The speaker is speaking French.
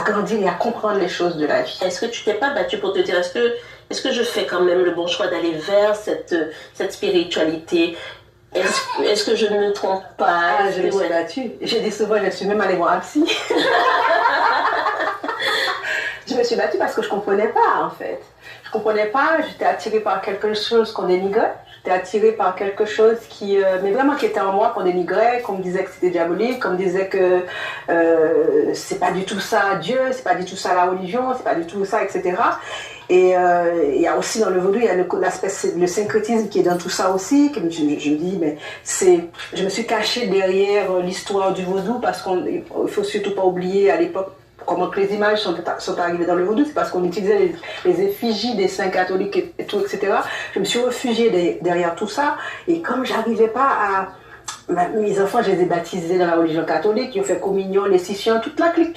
grandir et à comprendre les choses de la vie. Est-ce que tu t'es pas battu pour te dire, est-ce que je fais quand même le bon choix d'aller vers cette spiritualité? Est-ce que je ne me trompe pas? Je me suis battue. J'ai dit souvent, je suis même allée voir un psy. Je me suis battue parce que je ne comprenais pas, en fait. Je ne comprenais pas, j'étais attirée par quelque chose qu'on dénigrait. J'étais attirée par quelque chose mais vraiment qui était en moi, qu'on dénigrait, qu'on me disait que c'était diabolique, qu'on me disait que c'est pas du tout ça Dieu, c'est pas du tout ça la religion, c'est pas du tout ça, etc. Et il y a aussi dans le vaudou, il y a l'aspect, le syncrétisme qui est dans tout ça aussi. Que je me dis, mais je me suis cachée derrière l'histoire du vaudou parce qu'il ne faut surtout pas oublier à l'époque comment que les images sont arrivées dans le vaudou, c'est parce qu'on utilisait les effigies des saints catholiques et tout, etc. Je me suis réfugiée derrière tout ça, et comme j'arrivais pas à... Mes enfants, je les ai baptisés dans la religion catholique, ils ont fait communion, les scissions, toute la clique,